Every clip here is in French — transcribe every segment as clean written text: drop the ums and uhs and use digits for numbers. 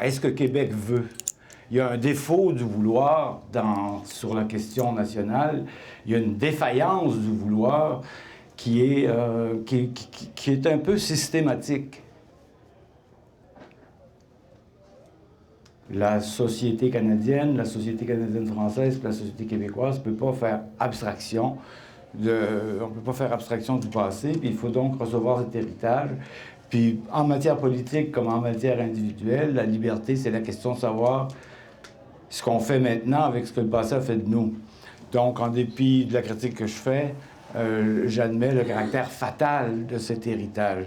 est-ce que Québec veut? Il y a un défaut du vouloir sur la question nationale. Il y a une défaillance du vouloir qui est un peu systématique. La société canadienne française, la société québécoise ne peut pas faire abstraction on ne peut pas faire abstraction du passé, puis il faut donc recevoir cet héritage. Puis en matière politique comme en matière individuelle, la liberté, c'est la question de savoir ce qu'on fait maintenant avec ce que le passé a fait de nous. Donc, en dépit de la critique que je fais, j'admets le caractère fatal de cet héritage.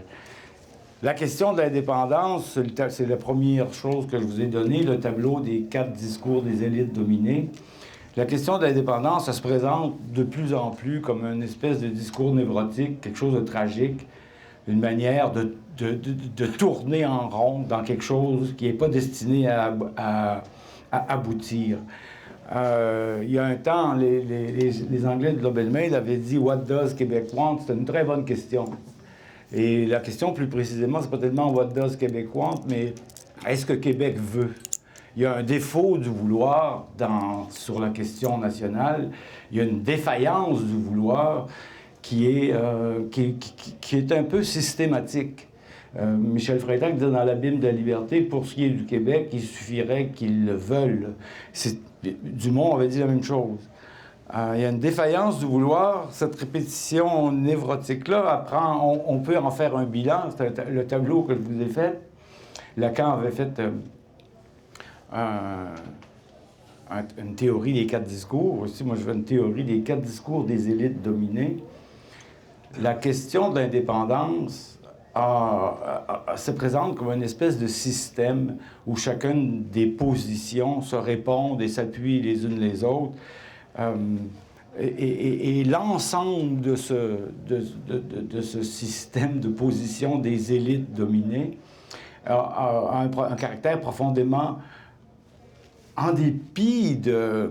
La question de l'indépendance, c'est la première chose que je vous ai donnée, le tableau des 4 discours des élites dominées. La question de l'indépendance, ça se présente de plus en plus comme une espèce de discours névrotique, quelque chose de tragique, une manière de tourner en rond dans quelque chose qui n'est pas destiné à aboutir. Il y a un temps, les Anglais de Globe and Mail avaient dit « What does Québec want? » C'était une très bonne question. Et la question, plus précisément, c'est pas tellement « What does Québec want? » mais « Est-ce que Québec veut? » Il y a un défaut du vouloir sur la question nationale. Il y a une défaillance du vouloir qui est un peu systématique. Michel Freytag disait dans l'abîme de la liberté, pour ce qui est du Québec, il suffirait qu'ils le veulent. Dumont avait dit la même chose. Il y a une défaillance du vouloir. Cette répétition névrotique-là, on peut en faire un bilan. C'est le tableau que je vous ai fait. Lacan avait fait une théorie des 4 discours. Aussi, moi, je fais une théorie des 4 discours des élites dominées. La question de l'indépendance se présente comme une espèce de système où chacune des positions se répondent et s'appuient les unes les autres. Et l'ensemble de ce système de positions des élites dominées a un caractère profondément, en dépit de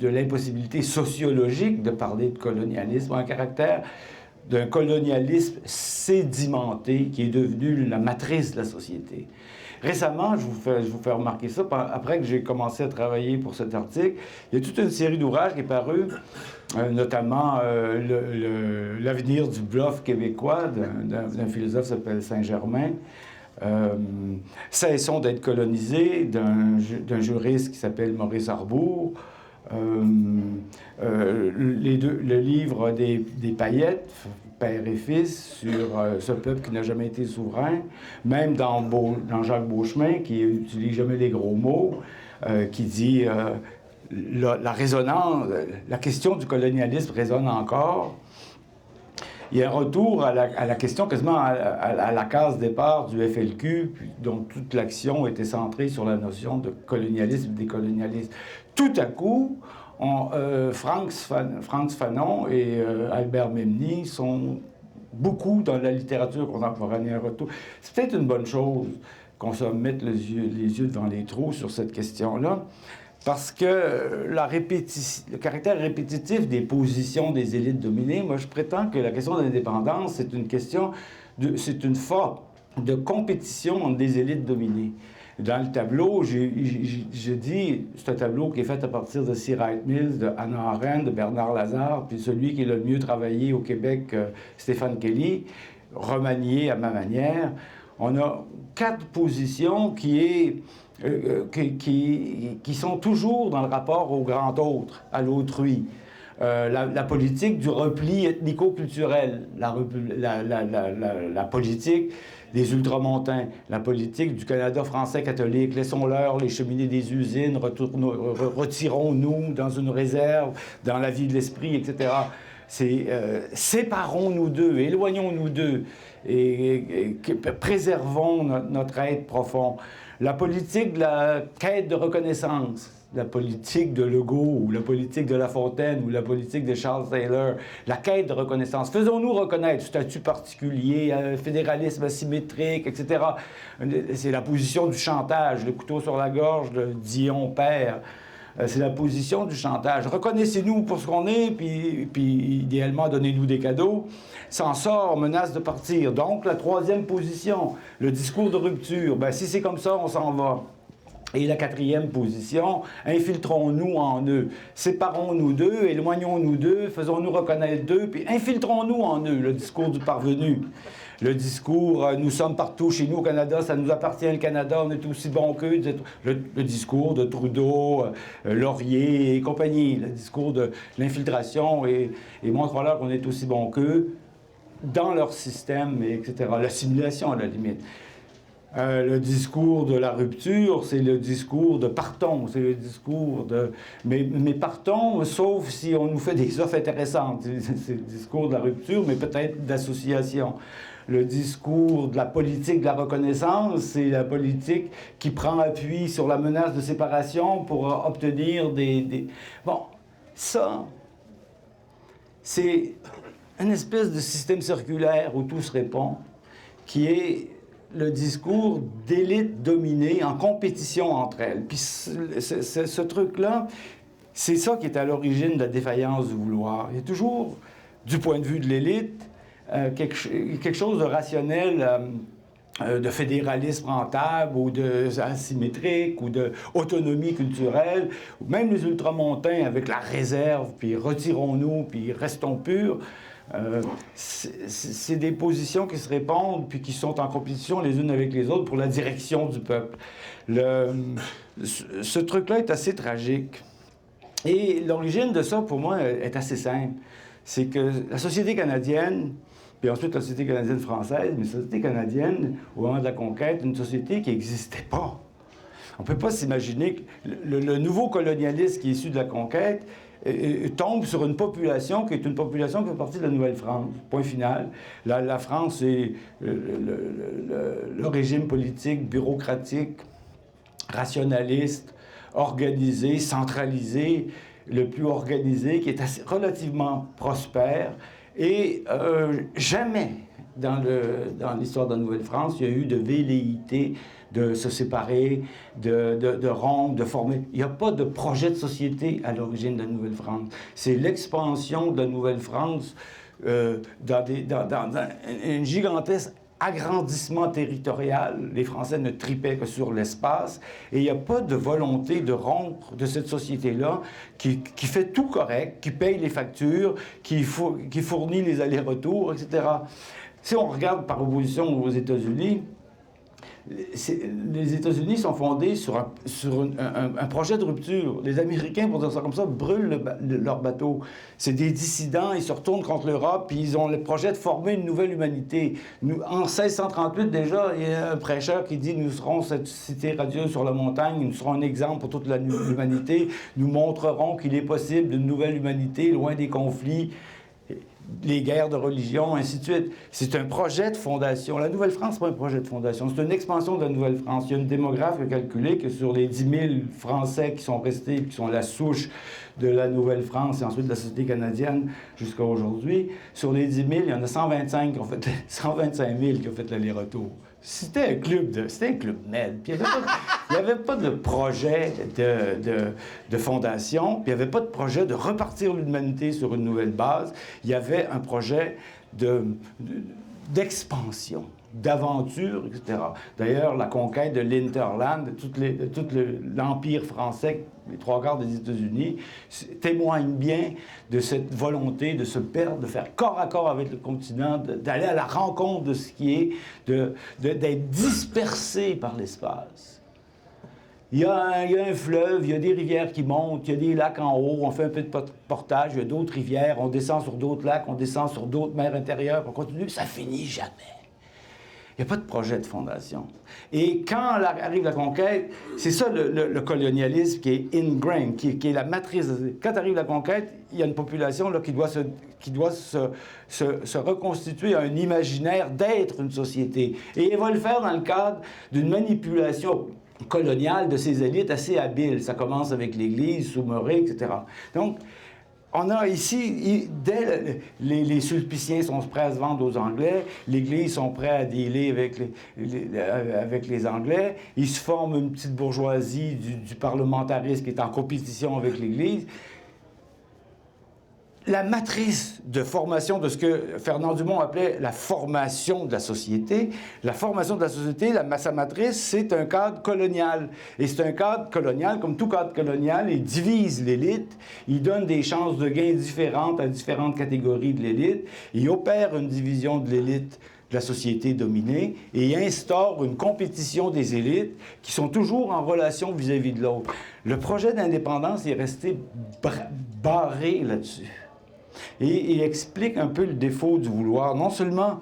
l'impossibilité sociologique de parler de colonialisme, un caractère d'un colonialisme sédimenté qui est devenu la matrice de la société. Récemment, je vous fais remarquer ça, après que j'ai commencé à travailler pour cet article, il y a toute une série d'ouvrages qui est parue, notamment L'avenir du bluff québécois d'un philosophe qui s'appelle Saint-Germain, Cessons d'être colonisés d'un juriste qui s'appelle Maurice Arbour, le livre des Paillettes, père et fils, sur ce peuple qui n'a jamais été souverain, même dans Jacques Beauchemin, qui n'utilise jamais les gros mots, qui dit la résonance, la question du colonialisme résonne encore. Il y a un retour à la question quasiment à la case départ du FLQ, dont toute l'action était centrée sur la notion de colonialisme et décolonialisme. Tout à coup, Frantz Fanon et Albert Memmi sont beaucoup dans la littérature contemporaine. Un retour. C'est peut-être une bonne chose qu'on se mette les yeux devant les trous sur cette question-là, parce que le caractère répétitif des positions des élites dominées, moi je prétends que la question de l'indépendance, c'est une forme de compétition entre des élites dominées. Dans le tableau, je dis, c'est un tableau qui est fait à partir de C. Wright Mills, de Hannah Arendt, de Bernard Lazare, puis celui qui est le mieux travaillé au Québec, Stéphane Kelly, remanié à ma manière. On a 4 positions qui sont toujours dans le rapport au grand autre, à l'autrui. La politique du repli ethnico-culturel, la politique des ultramontains, la politique du Canada français catholique, laissons-leur les cheminées des usines, retirons-nous dans une réserve, dans la vie de l'esprit, etc. Séparons-nous d'eux, éloignons-nous d'eux, et préservons notre être profond. La politique de la quête de reconnaissance, la politique de Legault, ou la politique de La Fontaine, ou la politique de Charles Taylor, la quête de reconnaissance. Faisons-nous reconnaître, statut particulier, fédéralisme asymétrique, etc. C'est la position du chantage, le couteau sur la gorge de Dion père. C'est la position du chantage. Reconnaissez-nous pour ce qu'on est, puis idéalement, donnez-nous des cadeaux. S'en sort, menace de partir. Donc, la troisième position, le discours de rupture. Ben, si c'est comme ça, on s'en va. Et la quatrième position, infiltrons-nous en eux. Séparons-nous d'eux, éloignons-nous d'eux, faisons-nous reconnaître d'eux, puis infiltrons-nous en eux, le discours du parvenu. Le discours, nous sommes partout chez nous au Canada, ça nous appartient le Canada, on est aussi bon qu'eux. Le discours de Trudeau, Laurier et compagnie, le discours de l'infiltration et montre-leur qu'on est aussi bon qu'eux dans leur système, etc. L'assimilation à la limite. Le discours de la rupture, c'est le discours de partons, c'est le discours de... Mais partons, sauf si on nous fait des offres intéressantes. C'est le discours de la rupture, mais peut-être d'association. Le discours de la politique de la reconnaissance, c'est la politique qui prend appui sur la menace de séparation pour obtenir des... Bon, ça, c'est une espèce de système circulaire où tout se répond, qui est le discours d'élites dominées en compétition entre elles. Puis ce truc-là, c'est ça qui est à l'origine de la défaillance du vouloir. Il y a toujours, du point de vue de l'élite, quelque chose de rationnel, de fédéralisme rentable ou d'asymétrique ou d'autonomie culturelle, ou même les ultramontains avec la réserve, puis retirons-nous, puis restons purs. C'est des positions qui se répondent puis qui sont en compétition les unes avec les autres pour la direction du peuple. Ce truc-là est assez tragique. Et l'origine de ça, pour moi, est assez simple. C'est que la société canadienne, puis ensuite la société canadienne-française, mais la société canadienne, au moment de la conquête, une société qui n'existait pas. On ne peut pas s'imaginer que le nouveau colonialisme qui est issu de la conquête tombe sur une population qui est une population qui fait partie de la Nouvelle-France. Point final. La France, c'est le régime politique, bureaucratique, rationaliste, organisé, centralisé, le plus organisé, qui est relativement prospère. Et jamais dans l'histoire de la Nouvelle-France, il y a eu de velléité de se séparer, de rompre, de former. Il n'y a pas de projet de société à l'origine de la Nouvelle-France. C'est l'expansion de la Nouvelle-France dans un gigantesque agrandissement territorial. Les Français ne tripaient que sur l'espace. Et il n'y a pas de volonté de rompre de cette société-là qui fait tout correct, qui paye les factures, qui fournit les allers-retours, etc. Si on regarde par opposition aux États-Unis, les États-Unis sont fondés sur un projet de rupture. Les Américains, pour dire ça comme ça, brûlent leur bateau. C'est des dissidents, ils se retournent contre l'Europe, puis ils ont le projet de former une nouvelle humanité. En 1638, déjà, il y a un prêcheur qui dit « Nous serons cette cité radieuse sur la montagne, nous serons un exemple pour toute l'humanité, nous montrerons qu'il est possible d'une nouvelle humanité, loin des conflits. » les guerres de religion, ainsi de suite. C'est un projet de fondation. La Nouvelle-France, c'est pas un projet de fondation, c'est une expansion de la Nouvelle-France. Il y a une démographe qui a calculé que sur les 10 000 Français qui sont restés, qui sont la souche de la Nouvelle-France et ensuite de la société canadienne jusqu'à aujourd'hui, sur les 10 000, il y en a 125 000 qui ont fait l'aller-retour. C'était un club med. Puis il n'y avait pas de projet de fondation, puis il n'y avait pas de projet de repartir l'humanité sur une nouvelle base. Il y avait un projet d'expansion, d'aventure, etc. D'ailleurs, la conquête de l'Hinterland, tout l'Empire français, les trois quarts des États-Unis, témoignent bien de cette volonté de se perdre, de faire corps à corps avec le continent, d'aller à la rencontre de ce qui est, d'être dispersé par l'espace. Il y a un fleuve, il y a des rivières qui montent, il y a des lacs en haut, on fait un peu de portage, il y a d'autres rivières, on descend sur d'autres lacs, on descend sur d'autres mers intérieures, on continue, ça finit jamais. Il n'y a pas de projet de fondation. Et quand arrive la conquête, c'est ça le colonialisme qui est ingrained, qui est la matrice. Quand arrive la conquête, il y a une population là, qui doit se reconstituer à un imaginaire d'être une société. Et elle va le faire dans le cadre d'une manipulation coloniale de ces élites assez habiles. Ça commence avec l'Église, sous Murray, etc. Donc, on a ici, dès les Sulpiciens sont prêts à se vendre aux Anglais, l'Église sont prêts à dealer avec les Anglais, il se forme une petite bourgeoisie du parlementarisme qui est en compétition avec l'Église. La matrice de formation de ce que Fernand Dumont appelait la formation de la société, sa matrice, c'est un cadre colonial. Et c'est un cadre colonial, comme tout cadre colonial, il divise l'élite, il donne des chances de gains différentes à différentes catégories de l'élite, il opère une division de l'élite de la société dominée et il instaure une compétition des élites qui sont toujours en relation vis-à-vis de l'autre. Le projet d'indépendance est resté barré là-dessus. Et il explique un peu le défaut du vouloir. Non seulement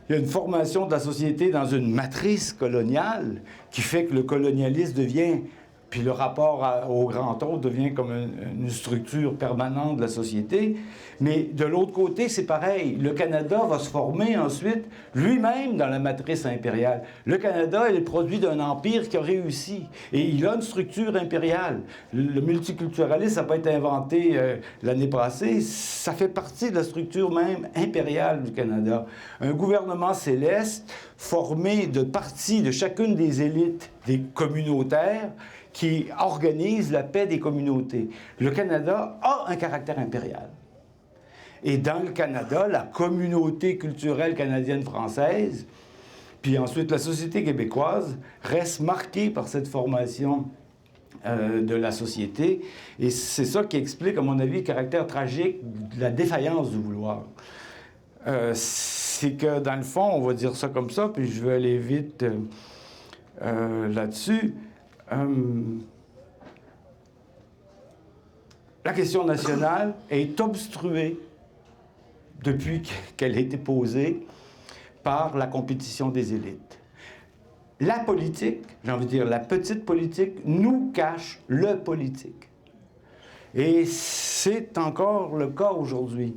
il y a une formation de la société dans une matrice coloniale qui fait que le colonialisme devient, puis le rapport au grand autre devient comme une structure permanente de la société, mais de l'autre côté, c'est pareil. Le Canada va se former ensuite lui-même dans la matrice impériale. Le Canada est le produit d'un empire qui a réussi, et il a une structure impériale. Le multiculturalisme, ça n'a pas été inventé l'année passée, ça fait partie de la structure même impériale du Canada. Un gouvernement céleste formé de parties de chacune des élites des communautaires qui organise la paix des communautés. Le Canada a un caractère impérial. Et dans le Canada, la communauté culturelle canadienne-française, puis ensuite la société québécoise, reste marquée par cette formation de la société. Et c'est ça qui explique, à mon avis, le caractère tragique de la défaillance du vouloir. C'est que, dans le fond, on va dire ça comme ça, puis je vais aller vite là-dessus. La question nationale est obstruée depuis qu'elle a été posée par la compétition des élites. La politique, j'ai envie de dire la petite politique, nous cache le politique. Et c'est encore le cas aujourd'hui.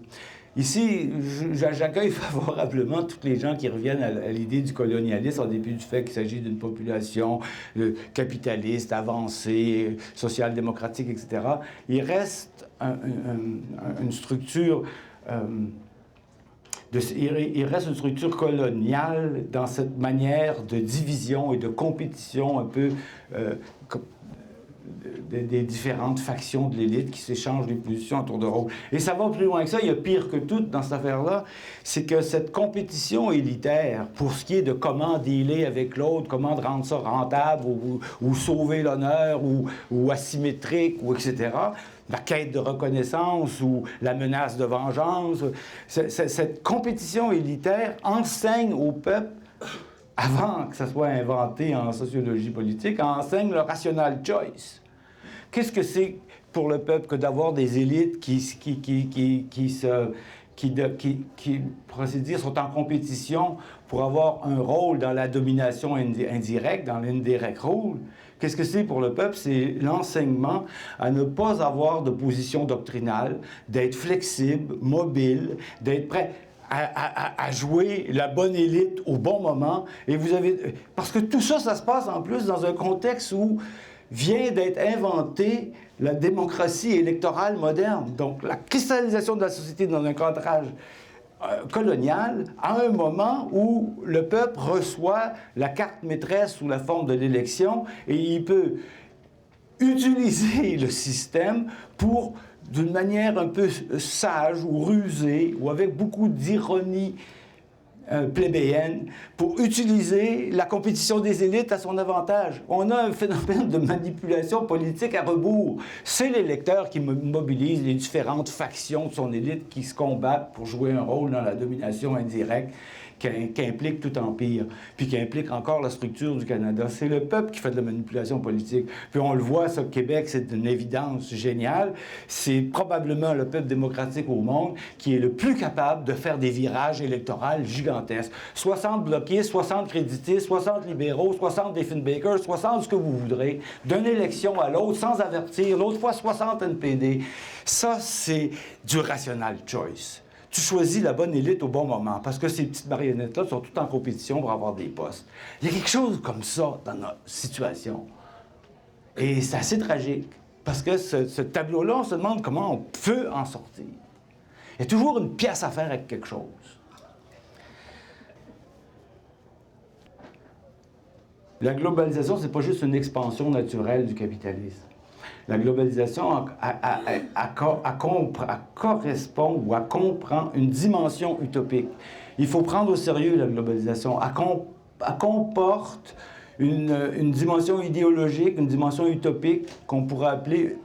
Ici, j'accueille favorablement tous les gens qui reviennent à l'idée du colonialisme, en dépit du fait qu'il s'agit d'une population capitaliste, avancée, social-démocratique, etc. Il reste une structure... il reste une structure coloniale dans cette manière de division et de compétition un peu des différentes factions de l'élite qui s'échangent des positions autour de rôle. Et ça va plus loin que ça, il y a pire que tout dans cette affaire-là, c'est que cette compétition élitaire, pour ce qui est de comment dealer avec l'autre, comment rendre ça rentable ou sauver l'honneur ou asymétrique, ou etc., la quête de reconnaissance ou la menace de vengeance, cette compétition élitaire enseigne au peuple, avant que ça soit inventé en sociologie politique, enseigne le rational choice. Qu'est-ce que c'est pour le peuple que d'avoir des élites qui pour ainsi dire, sont en compétition pour avoir un rôle dans la domination indirecte, dans l'indirect rule? Qu'est-ce que c'est pour le peuple? C'est l'enseignement à ne pas avoir de position doctrinale, d'être flexible, mobile, d'être prêt à jouer la bonne élite au bon moment. Et vous avez... Parce que tout ça, ça se passe en plus dans un contexte où vient d'être inventée la démocratie électorale moderne. Donc, la cristallisation de la société dans un cadrage colonial à un moment où le peuple reçoit la carte maîtresse sous la forme de l'élection et il peut utiliser le système pour, d'une manière un peu sage ou rusée ou avec beaucoup d'ironie plébéienne, pour utiliser la compétition des élites à son avantage. On a un phénomène de manipulation politique à rebours. C'est l'électeur qui mobilise les différentes factions de son élite qui se combattent pour jouer un rôle dans la domination indirecte qui implique tout empire, puis qui implique encore la structure du Canada. C'est le peuple qui fait de la manipulation politique. Puis on le voit, ça, au Québec, c'est une évidence géniale. C'est probablement le peuple démocratique au monde qui est le plus capable de faire des virages électoraux gigantesques. 60 bloqués, 60 crédités, 60 libéraux, 60 Diefenbaker, 60 ce que vous voudrez, d'une élection à l'autre, sans avertir, l'autre fois 60 NPD. Ça, c'est du rational choice. Tu choisis la bonne élite au bon moment, parce que ces petites marionnettes-là sont toutes en compétition pour avoir des postes. Il y a quelque chose comme ça dans notre situation. Et c'est assez tragique, parce que ce tableau-là, on se demande comment on peut en sortir. Il y a toujours une pièce à faire avec quelque chose. La globalisation, ce n'est pas juste une expansion naturelle du capitalisme. La globalisation correspond ou comprend une dimension utopique. Il faut prendre au sérieux la globalisation. Elle comporte une dimension idéologique, une dimension utopique qu'on pourrait appeler,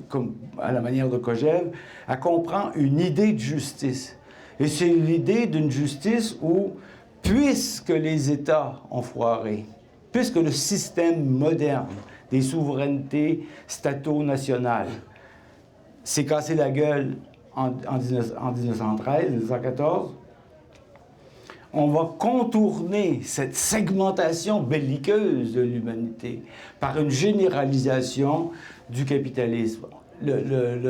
comme à la manière de Kojève, elle comprend une idée de justice. Et c'est l'idée d'une justice où, puisque les États ont foiré, puisque le système moderne des souverainetés stato-nationales s'est cassé la gueule en 1913, 1914, on va contourner cette segmentation belliqueuse de l'humanité par une généralisation du capitalisme.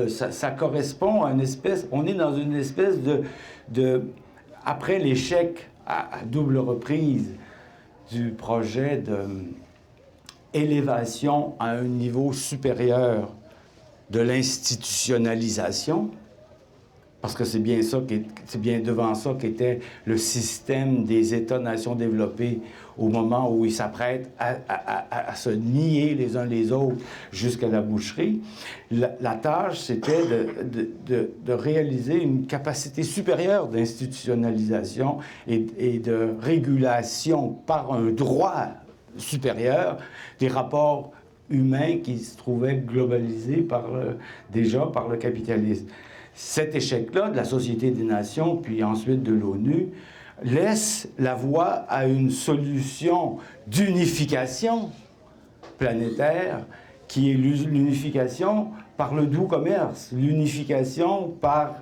Ça correspond à une espèce... On est dans une espèce après l'échec à double reprise du projet d'élévation à un niveau supérieur de l'institutionnalisation, parce que c'est bien devant ça qu'était le système des États-nations développés au moment où ils s'apprêtent à se nier les uns les autres jusqu'à la boucherie. La tâche, c'était de réaliser une capacité supérieure d'institutionnalisation et de régulation par un droit supérieur des rapports humains qui se trouvaient globalisés déjà par le capitalisme. Cet échec-là de la Société des Nations, puis ensuite de l'ONU, laisse la voie à une solution d'unification planétaire qui est l'unification par le doux commerce, l'unification par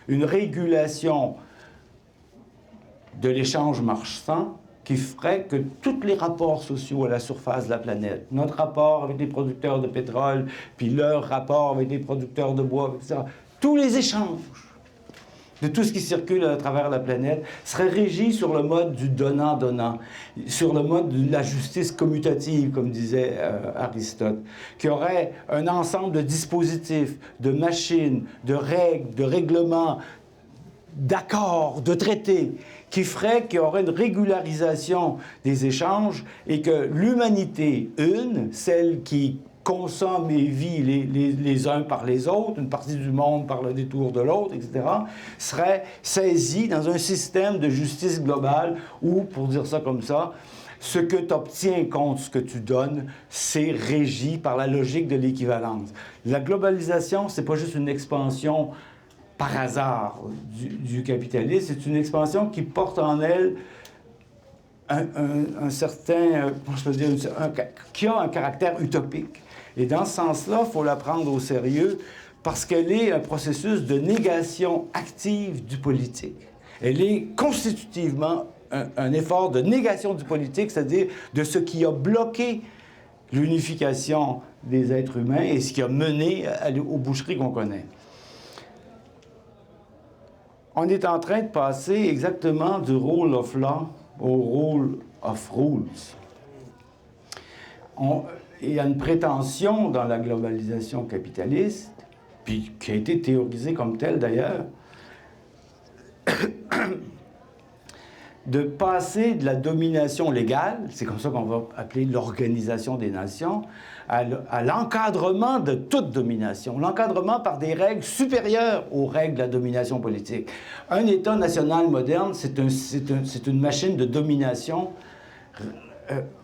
une régulation de l'échange marchand qui ferait que tous les rapports sociaux à la surface de la planète, notre rapport avec les producteurs de pétrole, puis leur rapport avec les producteurs de bois, etc., tous les échanges de tout ce qui circule à travers la planète seraient régis sur le mode du donnant-donnant, sur le mode de la justice commutative, comme disait Aristote, qui aurait un ensemble de dispositifs, de machines, de règles, de règlements, d'accords, de traités, qui ferait qu'il y aurait une régularisation des échanges et que l'humanité celle qui consomme et vit les uns par les autres, une partie du monde par le détour de l'autre, etc., serait saisie dans un système de justice globale où, pour dire ça comme ça, ce que tu obtiens contre ce que tu donnes, c'est régi par la logique de l'équivalence. La globalisation, c'est pas juste une expansion par hasard du capitalisme, c'est une expansion qui porte en elle un certain, je peux dire, qui a un caractère utopique. Et dans ce sens-là, il faut la prendre au sérieux parce qu'elle est un processus de négation active du politique. Elle est constitutivement un effort de négation du politique, c'est-à-dire de ce qui a bloqué l'unification des êtres humains et ce qui a mené aux boucheries qu'on connaît. On est en train de passer exactement du rule of law au rule of rules. Il y a une prétention dans la globalisation capitaliste, puis qui a été théorisée comme telle d'ailleurs, de passer de la domination légale, c'est comme ça qu'on va appeler l'organisation des nations, à l'encadrement de toute domination, l'encadrement par des règles supérieures aux règles de la domination politique. Un État national moderne, c'est une machine de domination,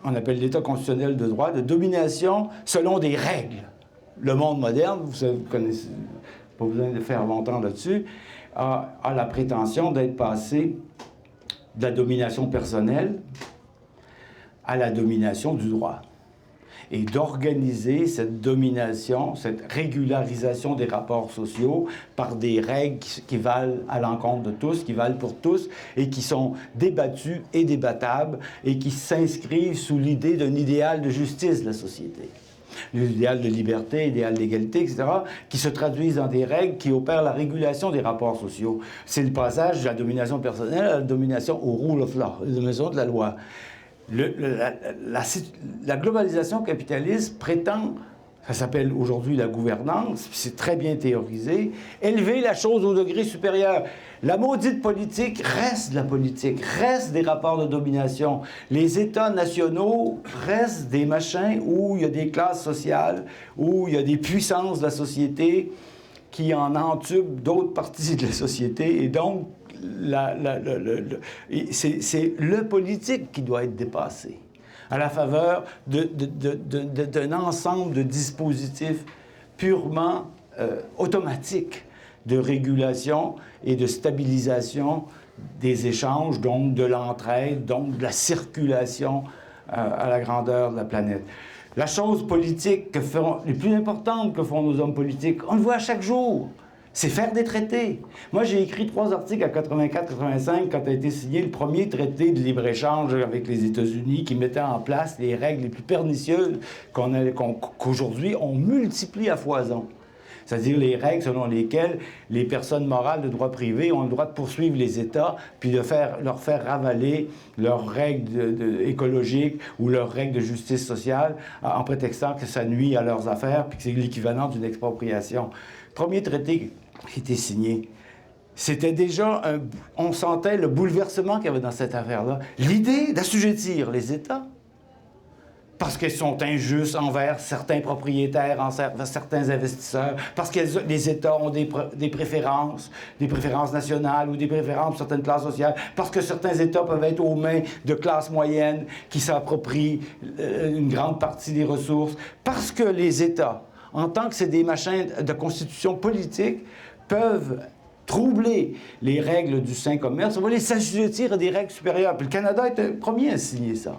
on appelle l'État constitutionnel de droit, de domination selon des règles. Le monde moderne, vous connaissez, pas besoin de faire longtemps là-dessus, a la prétention d'être passé de la domination personnelle à la domination du droit. Et d'organiser cette domination, cette régularisation des rapports sociaux par des règles qui valent à l'encontre de tous, qui valent pour tous, et qui sont débattues et débattables, et qui s'inscrivent sous l'idée d'un idéal de justice de la société. L'idéal de liberté, l'idéal d'égalité, etc., qui se traduisent dans des règles qui opèrent la régulation des rapports sociaux. C'est le passage de la domination personnelle à la domination au rule of law, la domination de la loi. La globalisation capitaliste prétend Ça s'appelle aujourd'hui la gouvernance, c'est très bien théorisé. Élever la chose au degré supérieur. La maudite politique reste de la politique, reste des rapports de domination. Les États nationaux restent des machins où il y a des classes sociales, où il y a des puissances de la société qui en entubent d'autres parties de la société. Et donc, c'est le politique qui doit être dépassé à la faveur d'un ensemble de dispositifs purement automatiques de régulation et de stabilisation des échanges, donc de l'entraide, donc de la circulation à la grandeur de la planète. La chose politique les plus importantes que font nos hommes politiques, on le voit chaque jour, c'est faire des traités. Moi, j'ai écrit 3 articles à 84-85 quand a été signé le premier traité de libre-échange avec les États-Unis qui mettait en place les règles les plus pernicieuses qu'aujourd'hui on multiplie à foison. C'est-à-dire les règles selon lesquelles les personnes morales de droit privé ont le droit de poursuivre les États puis de leur faire ravaler leurs règles écologiques ou leurs règles de justice sociale en prétextant que ça nuit à leurs affaires puis que c'est l'équivalent d'une expropriation. Premier traité qui était signé, c'était déjà, on sentait le bouleversement qu'il y avait dans cette affaire-là. L'idée d'assujettir les États, parce qu'ils sont injustes envers certains propriétaires, envers certains investisseurs, parce que les États ont des préférences nationales ou des préférences pour certaines classes sociales, parce que certains États peuvent être aux mains de classes moyennes qui s'approprient une grande partie des ressources, parce que les États, en tant que c'est des machins de constitution politique, peuvent troubler les règles du sain commerce, on va les assujettir à des règles supérieures. Puis le Canada est le premier à signer ça.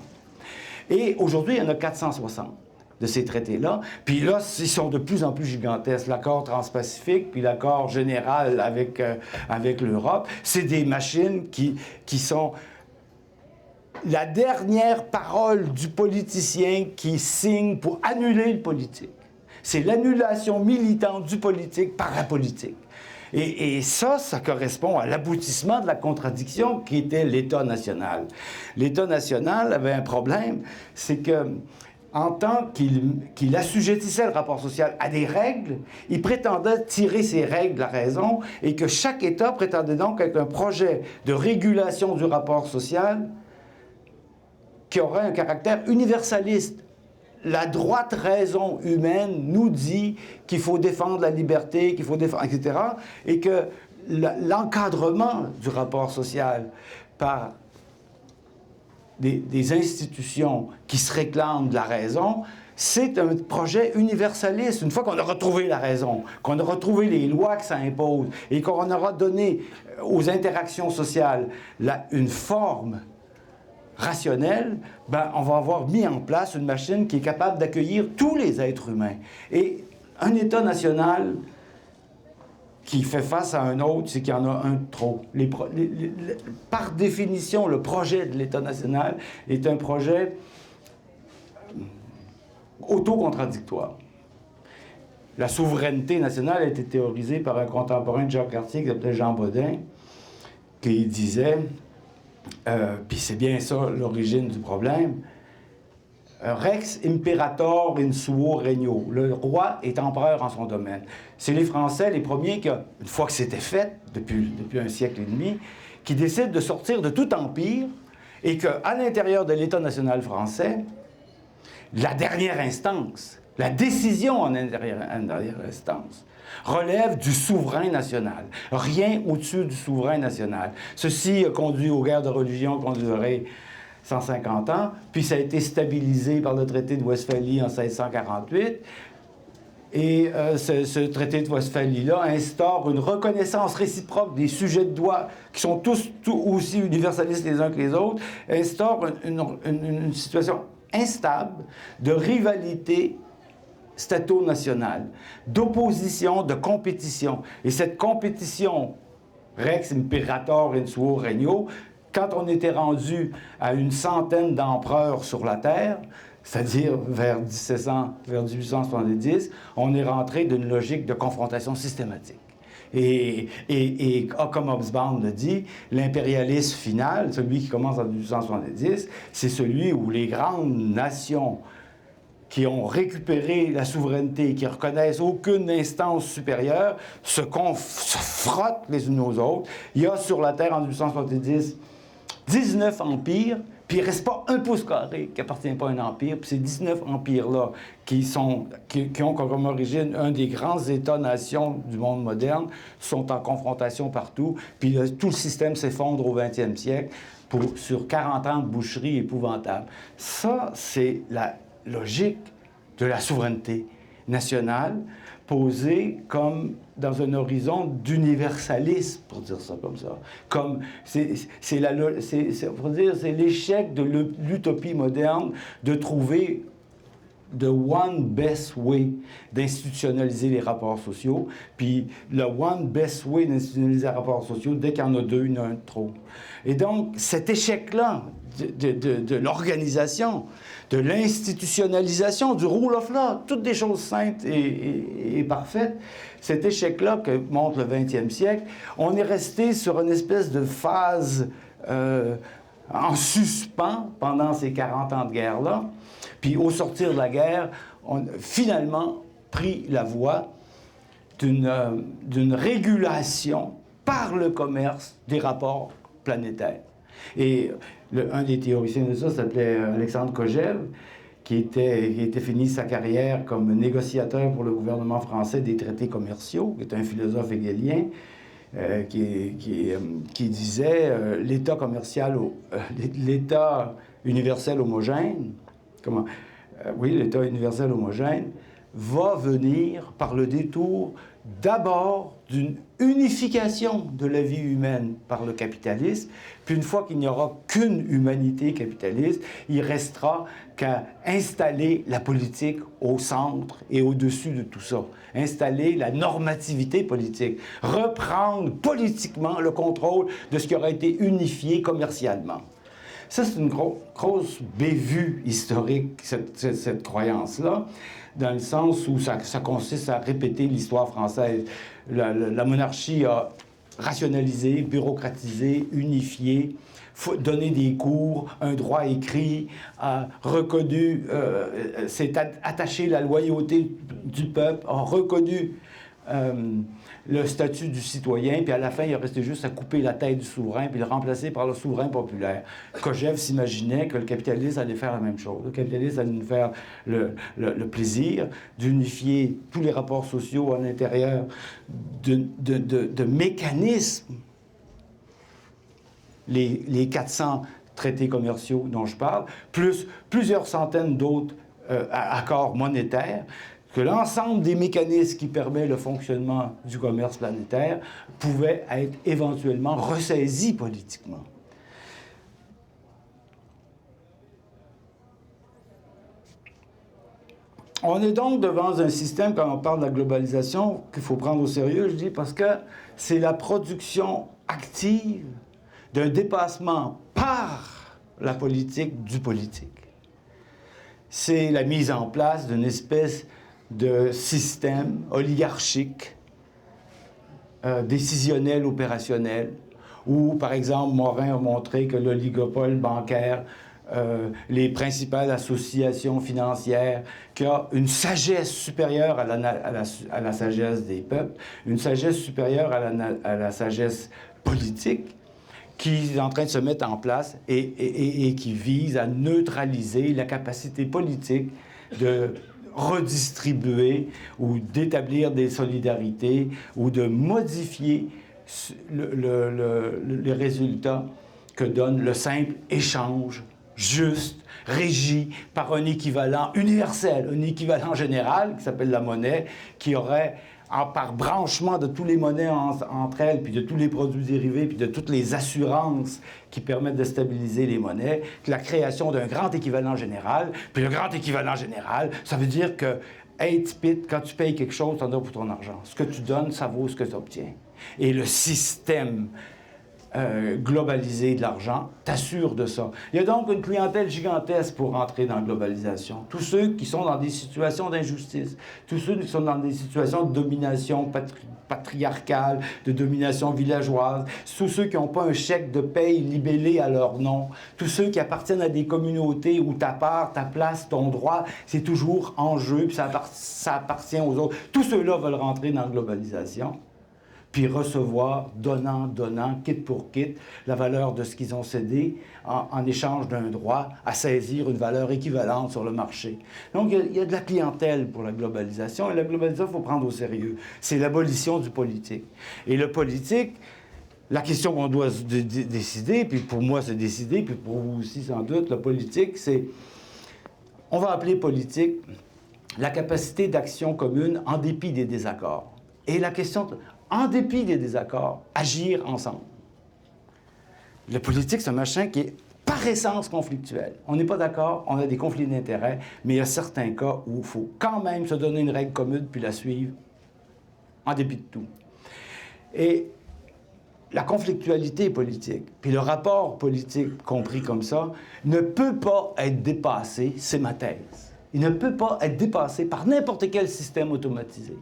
Et aujourd'hui, il y en a 460 de ces traités-là. Puis là, ils sont de plus en plus gigantesques. L'accord transpacifique, puis l'accord général avec l'Europe, c'est des machines qui sont la dernière parole du politicien qui signe pour annuler le politique. C'est l'annulation militante du politique par la politique. Et ça correspond à l'aboutissement de la contradiction qui était l'État national. L'État national avait un problème, c'est que en tant qu'il assujettissait le rapport social à des règles, il prétendait tirer ces règles de la raison et que chaque État prétendait donc être un projet de régulation du rapport social qui aurait un caractère universaliste. La droite raison humaine nous dit qu'il faut défendre la liberté, qu'il faut défendre, etc., et que l'encadrement du rapport social par des institutions qui se réclament de la raison, c'est un projet universaliste. Une fois qu'on a retrouvé la raison, qu'on a retrouvé les lois que ça impose, et qu'on aura donné aux interactions sociales une forme rationnel, on va avoir mis en place une machine qui est capable d'accueillir tous les êtres humains. Et un État national qui fait face à un autre, c'est qu'il y en a un de trop. Par définition, le projet de l'État national est un projet autocontradictoire. La souveraineté nationale a été théorisée par un contemporain de Jacques Cartier qui s'appelait Jean Bodin, qui disait... puis c'est bien ça l'origine du problème. Rex imperator in suo regno. Le roi est empereur en son domaine. C'est les Français, les premiers, une fois que c'était fait, depuis un siècle et demi, qui décident de sortir de tout empire et qu'à l'intérieur de l'État national français, la dernière instance, la décision en dernière instance, relève du souverain national. Rien au-dessus du souverain national. Ceci a conduit aux guerres de religion qui ont duré 150 ans, puis ça a été stabilisé par le traité de Westphalie en 1648. Et ce traité de Westphalie-là instaure une reconnaissance réciproque des sujets de droit, qui sont tous aussi universalistes les uns que les autres, instaure une situation instable de rivalité stato-nationale, d'opposition, de compétition. Et cette compétition, Rex imperator in suo regno, quand on était rendu à une centaine d'empereurs sur la Terre, c'est-à-dire vers 1870, on est rentré d'une logique de confrontation systématique. Et comme Hobsbawm le dit, l'impérialisme final, celui qui commence en 1870, c'est celui où les grandes nations qui ont récupéré la souveraineté, qui reconnaissent aucune instance supérieure, se frottent les unes aux autres. Il y a sur la Terre en 1870 19 empires, puis il ne reste pas un pouce carré qui appartient pas à un empire. Puis ces 19 empires-là, qui ont comme origine un des grands États-nations du monde moderne, sont en confrontation partout. Puis tout le système s'effondre au 20e siècle sur 40 ans de boucherie épouvantable. Ça, c'est la logique de la souveraineté nationale posée comme dans un horizon d'universalisme, pour dire ça comme ça. Comme c'est l'échec de l'utopie moderne de trouver the one best way d'institutionnaliser les rapports sociaux, puis le one best way d'institutionnaliser les rapports sociaux, dès qu'il y en a deux, il y en a un de trop. Et donc, cet échec-là de l'organisation, de l'institutionnalisation, du rule of law, toutes des choses saintes et parfaites, cet échec-là que montre le 20e siècle, on est resté sur une espèce de phase en suspens pendant ces 40 ans de guerre-là. Puis au sortir de la guerre, on a finalement pris la voie d'une régulation par le commerce des rapports planétaires. Et un des théoriciens de ça s'appelait Alexandre Kojève, qui était fini sa carrière comme négociateur pour le gouvernement français des traités commerciaux, qui est un philosophe hegelien, qui disait l'État commercial, l'État universel homogène, l'État universel homogène va venir par le détour d'abord d'une unification de la vie humaine par le capitalisme, puis une fois qu'il n'y aura qu'une humanité capitaliste, il restera qu'à installer la politique au centre et au-dessus de tout ça, installer la normativité politique, reprendre politiquement le contrôle de ce qui aura été unifié commercialement. Ça, c'est une grosse bévue historique, cette croyance-là, dans le sens où ça consiste à répéter l'histoire française. La monarchie a rationalisé, bureaucratisé, unifié, donné des cours, un droit écrit, a reconnu, s'est attaché la loyauté du peuple, a reconnu le statut du citoyen, puis à la fin, il restait juste à couper la tête du souverain, puis le remplacer par le souverain populaire. Kojève s'imaginait que le capitalisme allait faire la même chose. Le capitalisme allait nous faire le plaisir d'unifier tous les rapports sociaux à l'intérieur de mécanismes. Les 400 traités commerciaux dont je parle, plus plusieurs centaines d'autres accords monétaires, que l'ensemble des mécanismes qui permettent le fonctionnement du commerce planétaire pouvaient être éventuellement ressaisis politiquement. On est donc devant un système, quand on parle de la globalisation, qu'il faut prendre au sérieux, je dis, parce que c'est la production active d'un dépassement par la politique du politique. C'est la mise en place d'une espèce de système oligarchique, décisionnel, opérationnel, où, par exemple, Morin a montré que l'oligopole bancaire, les principales associations financières, qui a une sagesse supérieure à la sagesse des peuples, une sagesse supérieure à la sagesse politique, qui est en train de se mettre en place et qui vise à neutraliser la capacité politique de redistribuer ou d'établir des solidarités ou de modifier les résultats que donne le simple échange juste, régi par un équivalent universel, un équivalent général qui s'appelle la monnaie, qui aurait, par branchement de toutes les monnaies entre elles, puis de tous les produits dérivés, puis de toutes les assurances qui permettent de stabiliser les monnaies, la création d'un grand équivalent général. Puis le grand équivalent général, ça veut dire que, hey, Tipit, quand tu payes quelque chose, tu en as pour ton argent. Ce que tu donnes, ça vaut ce que tu obtiens. Et le système globaliser de l'argent, t'assure de ça. Il y a donc une clientèle gigantesque pour entrer dans la globalisation. Tous ceux qui sont dans des situations d'injustice, tous ceux qui sont dans des situations de domination patriarcale, de domination villageoise, tous ceux qui n'ont pas un chèque de paye libellé à leur nom, tous ceux qui appartiennent à des communautés où ta part, ta place, ton droit, c'est toujours en jeu, puis ça appartient aux autres. Tous ceux-là veulent rentrer dans la globalisation, puis recevoir, donnant, quitte pour quitte, la valeur de ce qu'ils ont cédé en échange d'un droit à saisir une valeur équivalente sur le marché. Donc, il y a de la clientèle pour la globalisation, et la globalisation, il faut prendre au sérieux. C'est l'abolition du politique. Et le politique, la question qu'on doit décider, puis pour moi, c'est décider, puis pour vous aussi, sans doute, le politique, c'est... On va appeler politique la capacité d'action commune en dépit des désaccords. Et la question... En dépit des désaccords, agir ensemble. Le politique, c'est un machin qui est par essence conflictuel. On n'est pas d'accord, on a des conflits d'intérêts, mais il y a certains cas où il faut quand même se donner une règle commune puis la suivre en dépit de tout. Et la conflictualité politique, puis le rapport politique compris comme ça, ne peut pas être dépassé, c'est ma thèse. Il ne peut pas être dépassé par n'importe quel système automatisé.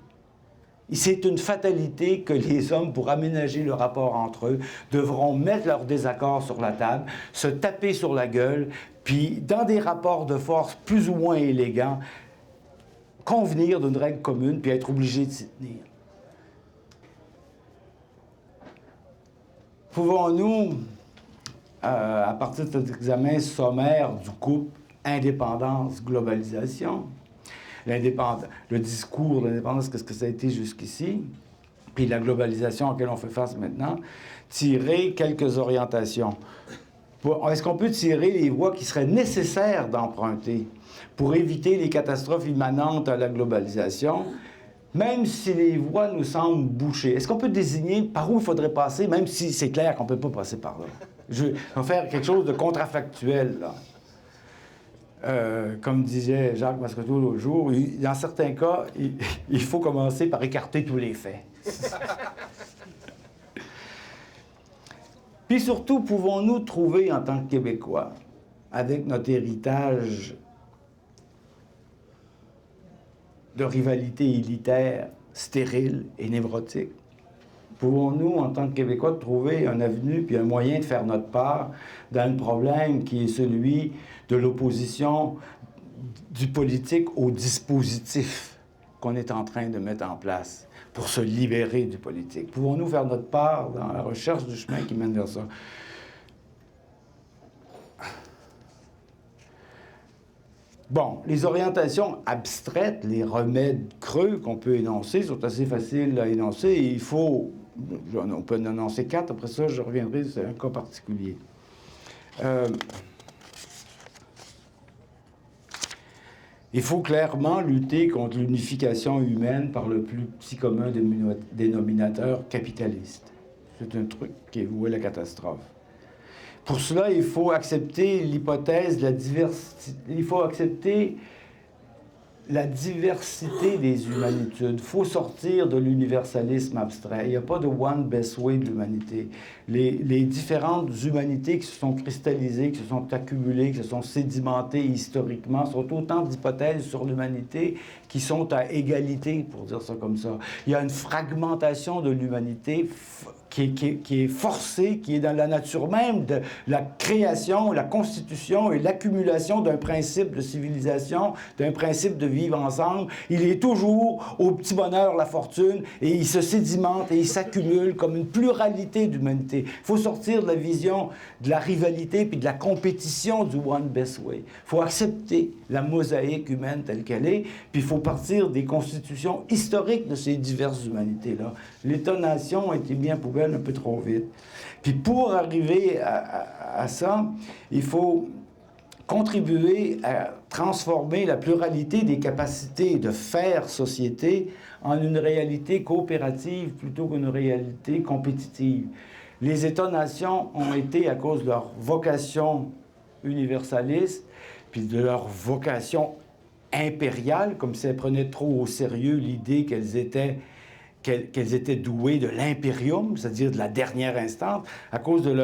C'est une fatalité que les hommes, pour aménager le rapport entre eux, devront mettre leurs désaccords sur la table, se taper sur la gueule, puis, dans des rapports de force plus ou moins élégants, convenir d'une règle commune, puis être obligés de s'y tenir. Pouvons-nous, à partir de cet examen sommaire du couple indépendance-globalisation, le discours de l'indépendance, qu'est-ce que ça a été jusqu'ici, puis la globalisation à laquelle on fait face maintenant, tirer quelques orientations. Est-ce qu'on peut tirer les voies qui seraient nécessaires d'emprunter pour éviter les catastrophes immanentes à la globalisation, même si les voies nous semblent bouchées? Est-ce qu'on peut désigner par où il faudrait passer, même si c'est clair qu'on ne peut pas passer par là? Je vais faire quelque chose de contrefactuel, là. Comme disait Jacques Mascoteau l'autre jour, dans certains cas, il faut commencer par écarter tous les faits. Puis surtout, pouvons-nous trouver en tant que Québécois, avec notre héritage de rivalité élitaire, stérile et névrotique, pouvons-nous, en tant que Québécois, trouver un avenue puis un moyen de faire notre part dans le problème qui est celui de l'opposition du politique au dispositif qu'on est en train de mettre en place pour se libérer du politique? Pouvons-nous faire notre part dans la recherche du chemin qui mène vers ça? Bon, les orientations abstraites, les remèdes creux qu'on peut énoncer sont assez faciles à énoncer et on peut en énoncer 4, après ça je reviendrai sur un cas particulier. Il faut clairement lutter contre l'unification humaine par le plus petit commun dénominateur capitaliste. C'est un truc qui est voué à la catastrophe. Pour cela, il faut accepter l'hypothèse de la diversité. Il faut accepter la diversité des humanitudes. Il faut sortir de l'universalisme abstrait. Il n'y a pas de one best way de l'humanité. Les différentes humanités qui se sont cristallisées, qui se sont accumulées, qui se sont sédimentées historiquement, sont autant d'hypothèses sur l'humanité qui sont à égalité, pour dire ça comme ça. Il y a une fragmentation de l'humanité qui est forcée, qui est dans la nature même de la création, la constitution et l'accumulation d'un principe de civilisation, d'un principe de vivre ensemble. Il est toujours au petit bonheur, la fortune, et il se sédimente et il s'accumule comme une pluralité d'humanité. Il faut sortir de la vision de la rivalité puis de la compétition du one best way. Il faut accepter la mosaïque humaine telle qu'elle est, puis il faut partir des constitutions historiques de ces diverses humanités-là. L'État-nation a été bien poubelle un peu trop vite. Puis pour arriver à ça, il faut contribuer à transformer la pluralité des capacités de faire société en une réalité coopérative plutôt qu'une réalité compétitive. Les États-nations ont été, à cause de leur vocation universaliste, puis de leur vocation impériale, comme si elles prenaient trop au sérieux l'idée qu'elles étaient qu'elles étaient douées de l'impérium, c'est-à-dire de la dernière instance, à cause de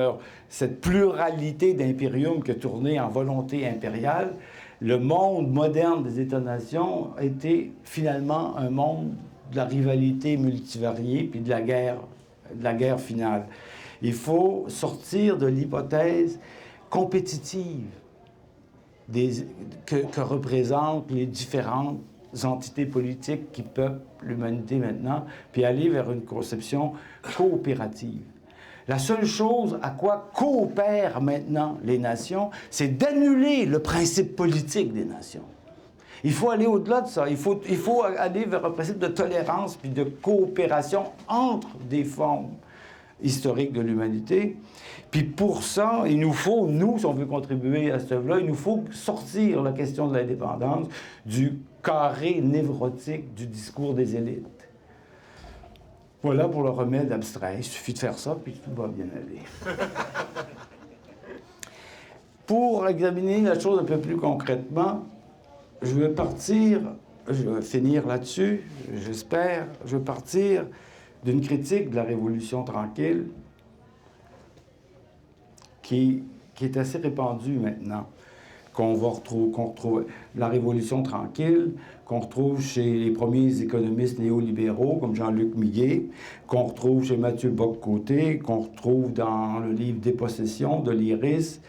cette pluralité d'impérium qui a tourné en volonté impériale. Le monde moderne des États-nations était finalement un monde de la rivalité multivariée puis de la guerre finale. Il faut sortir de l'hypothèse compétitive que représentent les différentes entités politiques qui peuplent l'humanité maintenant, puis aller vers une conception coopérative. La seule chose à quoi coopèrent maintenant les nations, c'est d'annuler le principe politique des nations. Il faut aller au-delà de ça. Il faut aller vers un principe de tolérance puis de coopération entre des formes historiques de l'humanité. Puis pour ça, il nous faut, nous, si on veut contribuer à cette œuvre-là, il nous faut sortir la question de l'indépendance du carré névrotique du discours des élites. Voilà pour le remède abstrait. Il suffit de faire ça, puis tout va bien aller. Pour examiner la chose un peu plus concrètement, je vais finir là-dessus, j'espère, je vais partir d'une critique de la Révolution tranquille qui est assez répandue maintenant, qu'on retrouve la Révolution tranquille, qu'on retrouve chez les premiers économistes néolibéraux comme Jean-Luc Millet, qu'on retrouve chez Mathieu Bock-Côté, qu'on retrouve dans le livre Dépossession de l'Iris,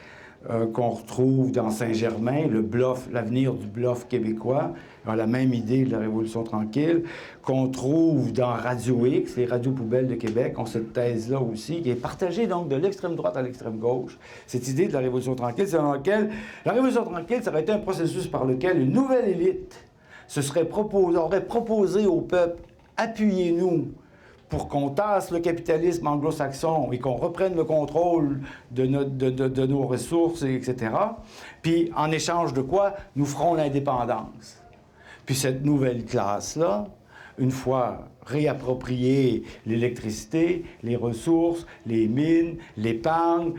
qu'on retrouve dans Saint-Germain, le bluff, l'avenir du bluff québécois, la même idée de la Révolution tranquille, qu'on trouve dans Radio X, les radios poubelles de Québec, ont cette thèse-là aussi, qui est partagée donc de l'extrême droite à l'extrême gauche. Cette idée de la Révolution tranquille, selon laquelle la Révolution tranquille, ça aurait été un processus par lequel une nouvelle élite aurait proposé au peuple, appuyez-nous pour qu'on tasse le capitalisme anglo-saxon et qu'on reprenne le contrôle de nos ressources, etc. Puis, en échange de quoi, nous ferons l'indépendance. Puis cette nouvelle classe-là, une fois réappropriée l'électricité, les ressources, les mines, l'épargne,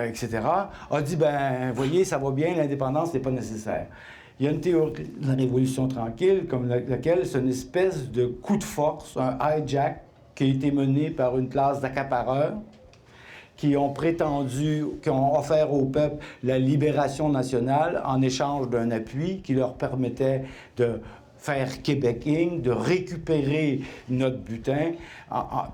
etc., a dit, ben, voyez, ça va bien, l'indépendance n'est pas nécessaire. Il y a une théorie de la Révolution tranquille, comme laquelle c'est une espèce de coup de force, un hijack, qui a été mené par une classe d'accapareurs qui ont offert au peuple la libération nationale en échange d'un appui qui leur permettait de faire Québecing, de récupérer notre butin,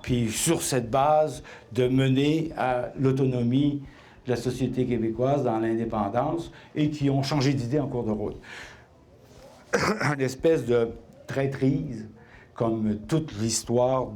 puis sur cette base, de mener à l'autonomie de la société québécoise dans l'indépendance et qui ont changé d'idée en cours de route. Une espèce de traîtrise, comme toute l'histoire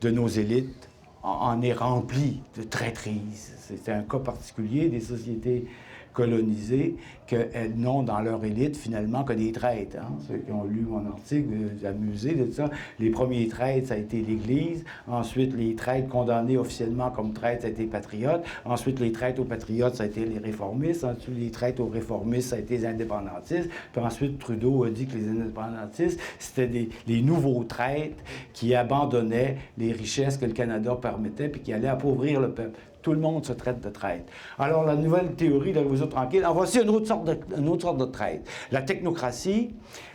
de nos élites en est remplie de traîtrise. C'est un cas particulier des sociétés colonisées qu'elles n'ont dans leur élite finalement que des traîtres. Hein? Ceux qui ont lu mon article, amusés de ça. Les premiers traîtres, ça a été l'Église. Ensuite, les traîtres condamnés officiellement comme traîtres, ça a été les patriotes. Ensuite, les traîtres aux patriotes, ça a été les réformistes. Ensuite, les traîtres aux réformistes, ça a été les indépendantistes. Puis ensuite, Trudeau a dit que les indépendantistes, c'était les nouveaux traîtres qui abandonnaient les richesses que le Canada permettait puis qui allaient appauvrir le peuple. Tout le monde se traite de traître. Alors, la nouvelle théorie de la Révolution tranquille, en voici une autre sorte de traître. La technocratie,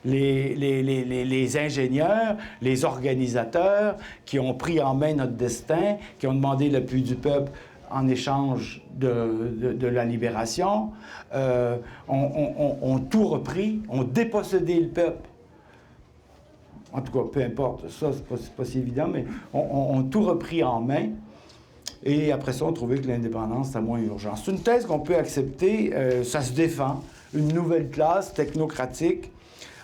les ingénieurs, les organisateurs qui ont pris en main notre destin, qui ont demandé l'appui du peuple en échange de la libération, ont tout repris, ont dépossédé le peuple. En tout cas, peu importe, ça, c'est pas si évident, mais ont tout repris en main. Et après ça, on trouvait que l'indépendance, c'était moins urgent. C'est une thèse qu'on peut accepter, ça se défend. Une nouvelle classe technocratique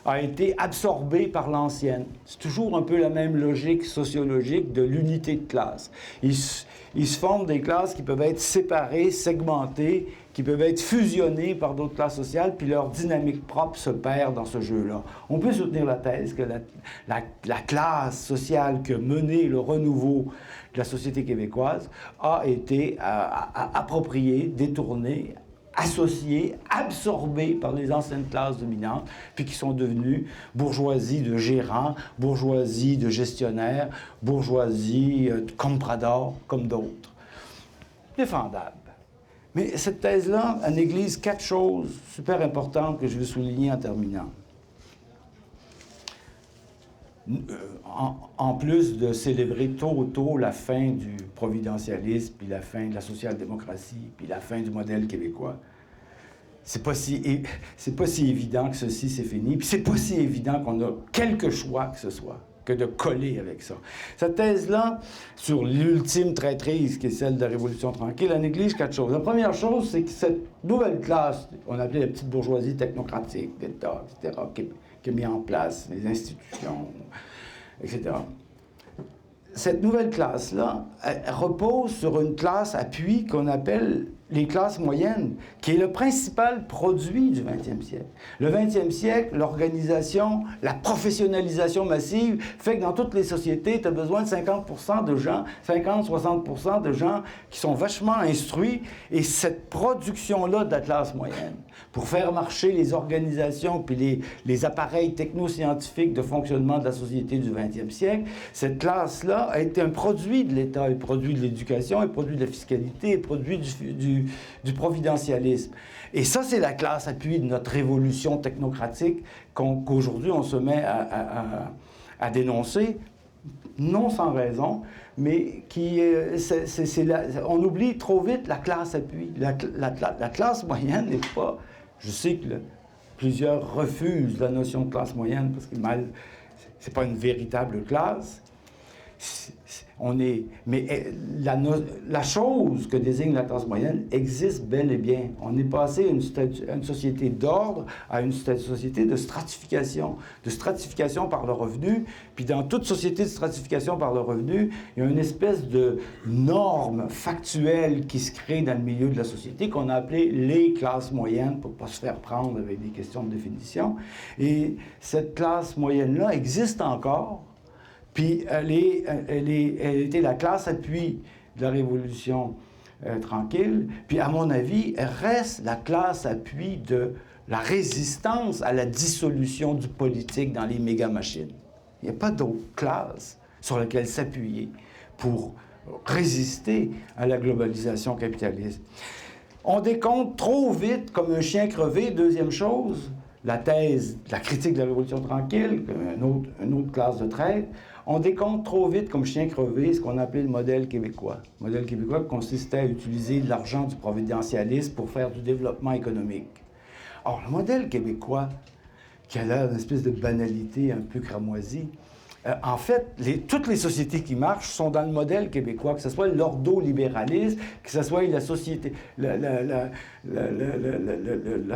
a été absorbée par l'ancienne. C'est toujours un peu la même logique sociologique de l'unité de classe. Il se forment des classes qui peuvent être séparées, segmentées, qui peuvent être fusionnées par d'autres classes sociales, puis leur dynamique propre se perd dans ce jeu-là. On peut soutenir la thèse que la classe sociale qui a mené le renouveau de la société québécoise a été appropriée, détournée, associés, absorbés par les anciennes classes dominantes, puis qui sont devenus bourgeoisie de gérants, bourgeoisie de gestionnaires, bourgeoisie de compradors, comme d'autres. Défendable. Mais cette thèse-là, elle néglige 4 choses super importantes que je veux souligner en terminant. en plus de célébrer tôt la fin du providentialisme, puis la fin de la social-démocratie, puis la fin du modèle québécois, c'est pas si évident que ceci c'est fini, puis c'est pas si évident qu'on a quelque choix que ce soit que de coller avec ça. Cette thèse-là, sur l'ultime traîtrise qui est celle de la Révolution tranquille, elle néglige 4 choses. La première chose, c'est que cette nouvelle classe, on appelait la petite bourgeoisie technocratique, l'État, etc., qui a mis en place les institutions, etc. Cette nouvelle classe-là, elle repose sur une classe appui qu'on appelle les classes moyennes, qui est le principal produit du 20e siècle. Le 20e siècle, l'organisation, la professionnalisation massive fait que dans toutes les sociétés, tu as besoin de 50% de gens, 50-60% de gens qui sont vachement instruits, et cette production-là de la classe moyenne, pour faire marcher les organisations puis les appareils technoscientifiques de fonctionnement de la société du 20e siècle, cette classe-là a été un produit de l'État, un produit de l'éducation, un produit de la fiscalité, un produit du providentialisme. Et ça, c'est la classe appui de notre révolution technocratique qu'aujourd'hui on se met à dénoncer, non sans raison, mais on oublie trop vite la classe appui. La classe moyenne n'est pas... Je sais que plusieurs refusent la notion de classe moyenne parce que c'est pas une véritable classe. Mais la chose que désigne la classe moyenne existe bel et bien. On est passé à une société d'ordre à une société de stratification par le revenu. Puis dans toute société de stratification par le revenu, il y a une espèce de norme factuelle qui se crée dans le milieu de la société qu'on a appelé les classes moyennes pour ne pas se faire prendre avec des questions de définition. Et cette classe moyenne-là existe encore. Puis elle était la classe appui de la Révolution tranquille. Puis à mon avis, elle reste la classe appui de la résistance à la dissolution du politique dans les méga-machines. Il n'y a pas d'autre classe sur laquelle s'appuyer pour résister à la globalisation capitaliste. On décompte trop vite comme un chien crevé. Deuxième chose, la thèse, la critique de la Révolution tranquille, une autre classe de traite, on décompte trop vite comme chien crevé ce qu'on appelait le modèle québécois. Le modèle québécois consistait à utiliser l'argent du providentialisme pour faire du développement économique. Or, le modèle québécois, qui a l'air d'une espèce de banalité un peu cramoisie, en fait, toutes les sociétés qui marchent sont dans le modèle québécois, que ce soit l'ordolibéralisme, que ce soit la société, la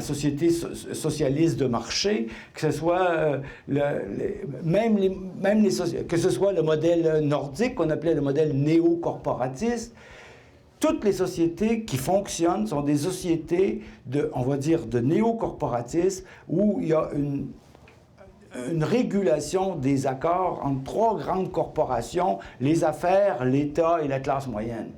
société socialiste de marché, que ce soit que ce soit le modèle nordique qu'on appelait le modèle néocorporatiste. Toutes les sociétés qui fonctionnent sont des sociétés on va dire, de néocorporatisme où il y a une régulation des accords entre 3 grandes corporations, les affaires, l'État et la classe moyenne,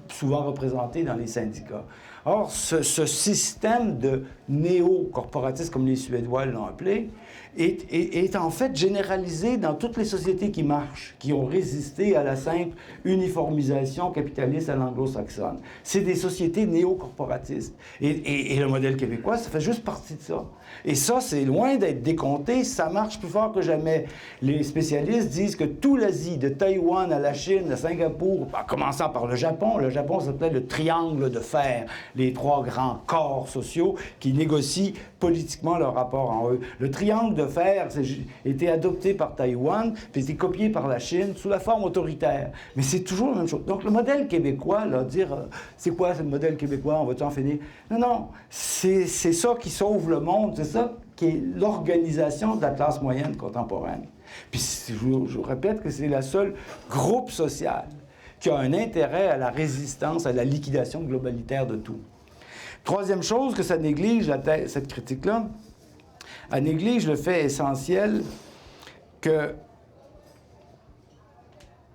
souvent représentés dans les syndicats. Or, ce système de néo-corporatisme, comme les Suédois l'ont appelé, est en fait généralisé dans toutes les sociétés qui marchent, qui ont résisté à la simple uniformisation capitaliste à l'anglo-saxonne. C'est des sociétés néo-corporatistes. Et le modèle québécois, ça fait juste partie de ça. Et ça, c'est loin d'être décompté, ça marche plus fort que jamais. Les spécialistes disent que tout l'Asie, de Taïwan à la Chine, à Singapour, en commençant par le Japon s'appelait le triangle de fer, les 3 grands corps sociaux qui négocient politiquement leur rapport en eux. Le triangle de fer a été adopté par Taïwan, puis été copié par la Chine sous la forme autoritaire. Mais c'est toujours la même chose. Donc le modèle québécois, là, c'est quoi ce modèle québécois, on va-tu en finir? Non, c'est ça qui sauve le monde, c'est ça qui est l'organisation de la classe moyenne contemporaine. Puis je vous répète que c'est le seul groupe social qui a un intérêt à la résistance, à la liquidation globalitaire de tout. Troisième chose que ça néglige, cette critique-là, elle néglige le fait essentiel que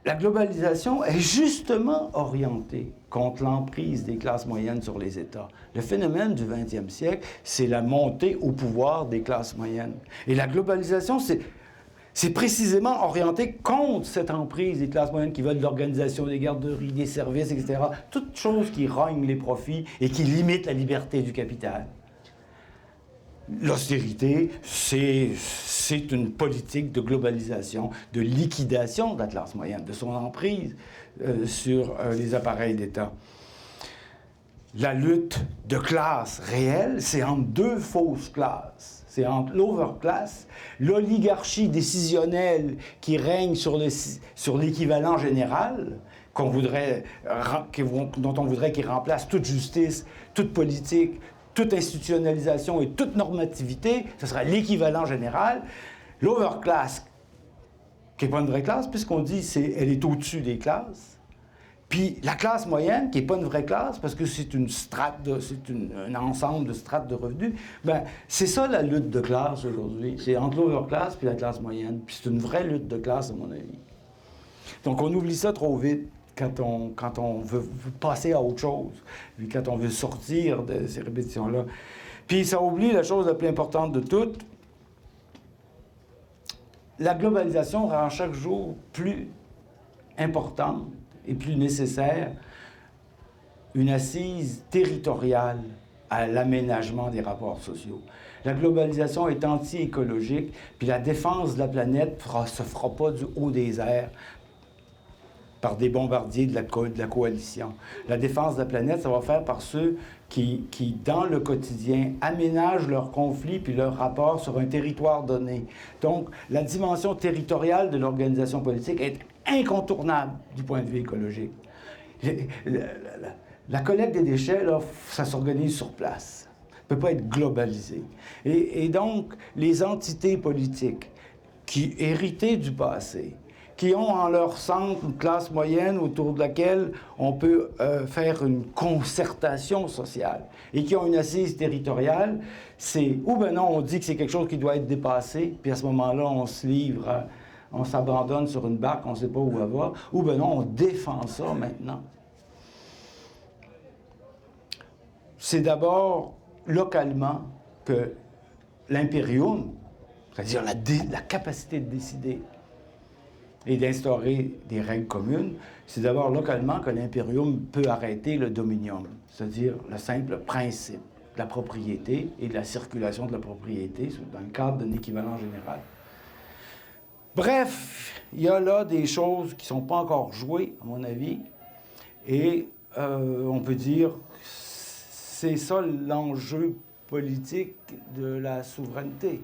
la globalisation est justement orientée contre l'emprise des classes moyennes sur les États. Le phénomène du 20e siècle, c'est la montée au pouvoir des classes moyennes. Et la globalisation, c'est précisément orienté contre cette emprise des classes moyennes qui veulent de l'organisation des garderies, des services, etc. Toutes choses qui rognent les profits et qui limitent la liberté du capital. L'austérité, c'est une politique de globalisation, de liquidation de la classe moyenne, de son emprise sur les appareils d'État. La lutte de classe réelle, c'est entre deux fausses classes. C'est entre l'overclass, l'oligarchie décisionnelle qui règne sur l'équivalent général, dont on voudrait qu'il remplace toute justice, toute politique, toute institutionnalisation et toute normativité, ce sera l'équivalent général. L'overclass, qui n'est pas une vraie classe, puisqu'on dit qu'elle est au-dessus des classes. Puis la classe moyenne, qui n'est pas une vraie classe, parce que c'est un ensemble de strates de revenus, ben, c'est ça la lutte de classe aujourd'hui. C'est entre l'overclass et la classe moyenne. Puis c'est une vraie lutte de classe, à mon avis. Donc on oublie ça trop vite quand on veut passer à autre chose, puis quand on veut sortir de ces répétitions-là. Puis ça oublie la chose la plus importante de toutes. La globalisation rend chaque jour plus importante et plus nécessaire une assise territoriale à l'aménagement des rapports sociaux. La globalisation est anti-écologique, puis la défense de la planète se fera pas du haut des airs par des bombardiers de la coalition. La défense de la planète, ça va faire par ceux qui, dans le quotidien, aménagent leurs conflits puis leurs rapports sur un territoire donné. Donc, la dimension territoriale de l'organisation politique est incontournable du point de vue écologique. La collecte des déchets, là, ça s'organise sur place. Ça ne peut pas être globalisé. Et donc, les entités politiques qui héritaient du passé, qui ont en leur centre une classe moyenne autour de laquelle on peut faire une concertation sociale et qui ont une assise territoriale, c'est ou ben non, on dit que c'est quelque chose qui doit être dépassé, puis à ce moment-là, on se livre, on s'abandonne sur une barque, on ne sait pas où elle va, ou ben non, on défend ça maintenant. C'est d'abord localement que l'impérium, c'est-à-dire la capacité de décider, et d'instaurer des règles communes, c'est d'abord localement que l'impérium peut arrêter le dominium, c'est-à-dire le simple principe de la propriété et de la circulation de la propriété dans le cadre d'un équivalent général. Bref, il y a là des choses qui ne sont pas encore jouées, à mon avis, et on peut dire c'est ça l'enjeu politique de la souveraineté.